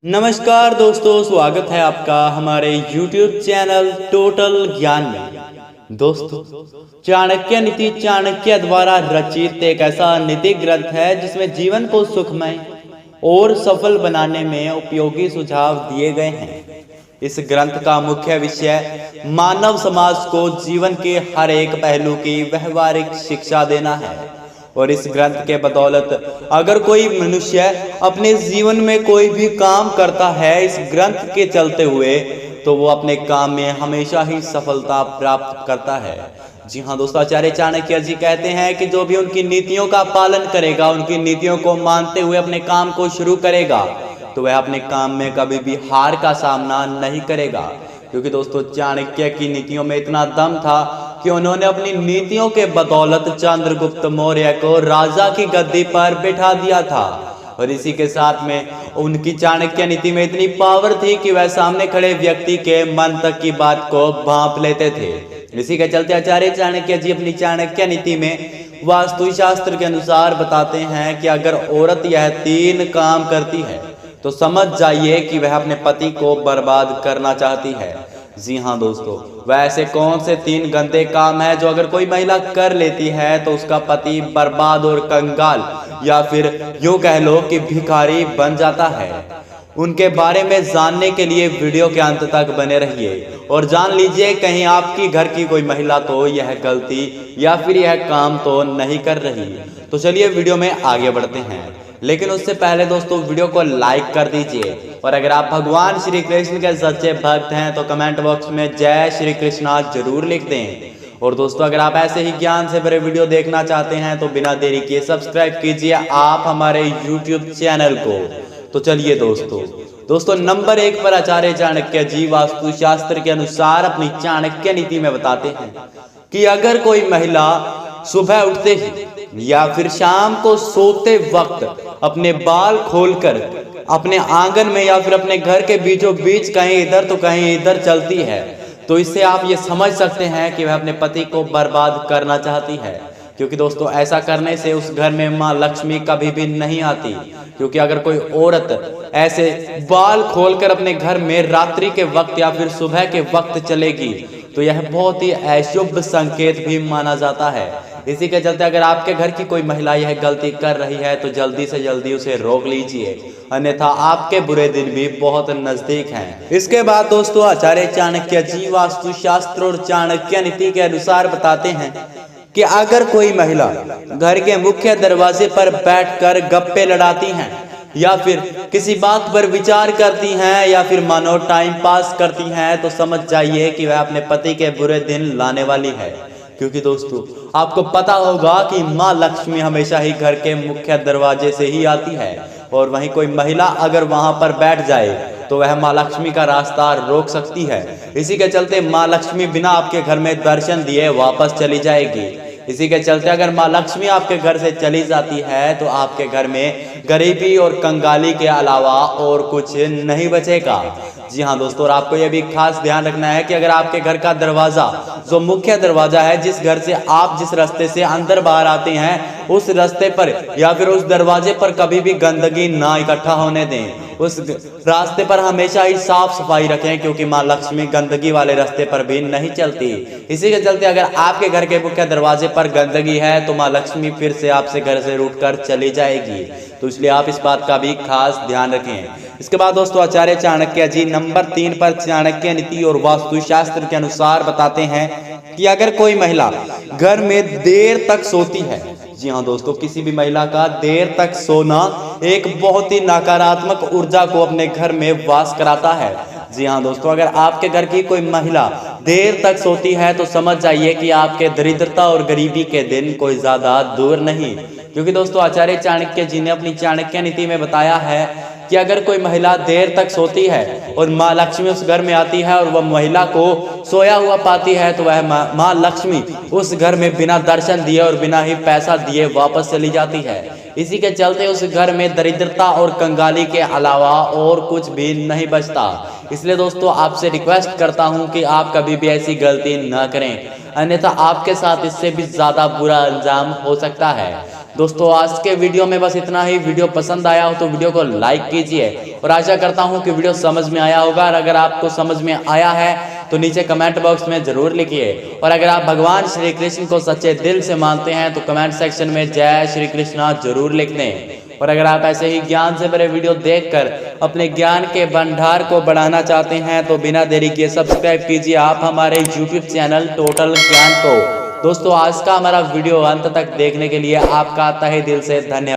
नमस्कार दोस्तों, स्वागत है आपका हमारे YouTube चैनल टोटल ज्ञान में। दोस्तों, चाणक्य नीति चाणक्य द्वारा रचित एक ऐसा नीति ग्रंथ है जिसमें जीवन को सुखमय और सफल बनाने में उपयोगी सुझाव दिए गए हैं। इस ग्रंथ का मुख्य विषय मानव समाज को जीवन के हर एक पहलू की व्यवहारिक शिक्षा देना है और इस ग्रंथ के बदौलत अगर कोई मनुष्य अपने जीवन में कोई भी काम करता है इस ग्रंथ के चलते हुए, तो वो अपने काम में हमेशा ही सफलता प्राप्त करता है। जी हाँ दोस्तों, आचार्य चाणक्य जी कहते हैं कि जो भी उनकी नीतियों का पालन करेगा, उनकी नीतियों को मानते हुए अपने काम को शुरू करेगा, तो वह अपने काम में कभी भी हार का सामना नहीं करेगा। क्योंकि दोस्तों, चाणक्य की नीतियों में इतना दम था कि उन्होंने अपनी नीतियों के बदौलत चंद्रगुप्त मौर्य को राजा की गद्दी पर बिठा दिया था। और इसी के साथ में उनकी चाणक्य नीति में इतनी पावर थी कि वह सामने खड़े व्यक्ति के मन तक की बात को भांप लेते थे। इसी के चलते आचार्य चाणक्य जी अपनी चाणक्य नीति में वास्तुशास्त्र के अनुसार बताते हैं कि अगर औरत यह 3 काम करती है तो समझ जाइए कि वह अपने पति को बर्बाद करना चाहती है। जी हाँ दोस्तों, वैसे कौन से 3 गंदे काम हैं जो अगर कोई महिला कर लेती है तो उसका पति बर्बाद और कंगाल या फिर यूं कह लो कि भिखारी बन जाता है। उनके बारे में जानने के लिए वीडियो के अंत तक बने रहिए और जान लीजिए कहीं आपकी घर की कोई महिला तो यह गलती या फिर यह काम तो नहीं कर रही। तो चलिए वीडियो में आगे बढ़ते हैं, लेकिन उससे पहले दोस्तों वीडियो को लाइक कर दीजिए और अगर आप भगवान श्री कृष्ण के सच्चे भक्त हैं तो कमेंट बॉक्स में जय श्री कृष्णा जरूर लिख दें। और दोस्तों, अगर आप ऐसे ही ज्ञान से भरे वीडियो देखना चाहते हैं तो बिना देरी किए सब्सक्राइब कीजिए आप हमारे YouTube चैनल को। तो चलिए दोस्तों नंबर 1 पर आचार्य चाणक्य जी वास्तुशास्त्र के अनुसार अपनी चाणक्य नीति में बताते हैं कि अगर कोई महिला सुबह उठते ही या फिर शाम को सोते वक्त अपने बाल खोलकर अपने आंगन में या फिर अपने घर के बीचों बीच कहीं इधर तो कहीं इधर चलती है, तो इससे आप ये समझ सकते हैं कि वह अपने पति को बर्बाद करना चाहती है। क्योंकि दोस्तों, ऐसा करने से उस घर में माँ लक्ष्मी कभी भी नहीं आती। क्योंकि अगर कोई औरत ऐसे बाल खोलकर अपने घर में रात्रि के वक्त या फिर सुबह के वक्त चलेगी तो यह बहुत ही अशुभ संकेत भी माना जाता है। इसी के चलते अगर आपके घर की कोई महिला यह गलती कर रही है तो जल्दी से जल्दी उसे रोक लीजिए, अन्यथा आपके बुरे दिन भी बहुत नजदीक हैं। इसके बाद दोस्तों, आचार्य चाणक्य जी वास्तुशास्त्र और चाणक्य नीति के अनुसार बताते हैं कि अगर कोई महिला घर के मुख्य दरवाजे पर बैठकर गप्पे लड़ाती हैं या फिर किसी बात पर विचार करती हैं या फिर मानो टाइम पास करती हैं, तो समझ जाइए कि वह अपने पति के बुरे दिन लाने वाली है। क्योंकि दोस्तों, आपको पता होगा कि माँ लक्ष्मी हमेशा ही घर के मुख्य दरवाजे से ही आती है और वहीं कोई महिला अगर वहां पर बैठ जाए तो वह माँ लक्ष्मी का रास्ता रोक सकती है। इसी के चलते माँ लक्ष्मी बिना आपके घर में दर्शन दिए वापस चली जाएगी। इसी के चलते अगर माँ लक्ष्मी आपके घर से चली जाती है तो आपके घर में गरीबी और कंगाली के अलावा और कुछ नहीं बचेगा। जी हाँ दोस्तों, और आपको यह भी खास ध्यान रखना है कि अगर आपके घर का दरवाजा जो मुख्य दरवाजा है, जिस घर से आप जिस रास्ते से अंदर बाहर आते हैं, उस रास्ते पर या फिर उस दरवाजे पर कभी भी गंदगी ना इकट्ठा होने दें। उस रास्ते पर हमेशा ही साफ सफाई रखें, क्योंकि माँ लक्ष्मी गंदगी वाले रास्ते पर भी नहीं चलती। इसी के चलते अगर आपके घर के मुख्य दरवाजे पर गंदगी है तो माँ लक्ष्मी फिर से आपसे घर से रूठकर चली जाएगी। तो इसलिए आप इस बात का भी खास ध्यान रखें। इसके बाद दोस्तों, आचार्य चाणक्य जी नंबर 3 पर चाणक्य नीति और वास्तुशास्त्र के अनुसार बताते हैं कि अगर कोई महिला घर में देर तक सोती है, जी हाँ दोस्तों, किसी भी महिला का देर तक सोना एक बहुत ही नकारात्मक ऊर्जा को अपने घर में वास कराता है। जी हाँ दोस्तों, अगर आपके घर की कोई महिला देर तक सोती है तो समझ जाइए कि आपके दरिद्रता और गरीबी के दिन कोई ज्यादा दूर नहीं। क्योंकि दोस्तों, आचार्य चाणक्य जी ने अपनी चाणक्य नीति में बताया है कि अगर कोई महिला देर तक सोती है और माँ लक्ष्मी उस घर में आती है और वह महिला को सोया हुआ पाती है तो वह माँ लक्ष्मी उस घर में बिना दर्शन दिए और बिना ही पैसा दिए वापस चली जाती है। इसी के चलते उस घर में दरिद्रता और कंगाली के अलावा और कुछ भी नहीं बचता। इसलिए दोस्तों आपसे रिक्वेस्ट करता हूं कि आप कभी भी ऐसी गलती न करें, अन्यथा आपके साथ इससे भी ज़्यादा बुरा अंजाम हो सकता है। दोस्तों आज के वीडियो में बस इतना ही। वीडियो पसंद आया हो तो वीडियो को लाइक कीजिए और आशा करता हूं कि वीडियो समझ में आया होगा। और अगर आपको समझ में आया है तो नीचे कमेंट बॉक्स में जरूर लिखिए। और अगर आप भगवान श्री कृष्ण को सच्चे दिल से मानते हैं तो कमेंट सेक्शन में जय श्री कृष्णा जरूर लिख दें। और अगर आप ऐसे ही ज्ञान से भरे वीडियो देखकर अपने ज्ञान के भंडार को बढ़ाना चाहते हैं तो बिना देरी किए सब्सक्राइब कीजिए आप हमारे YouTube चैनल टोटल ज्ञान को। दोस्तों आज का हमारा वीडियो अंत तक देखने के लिए आपका तहे दिल से धन्यवाद।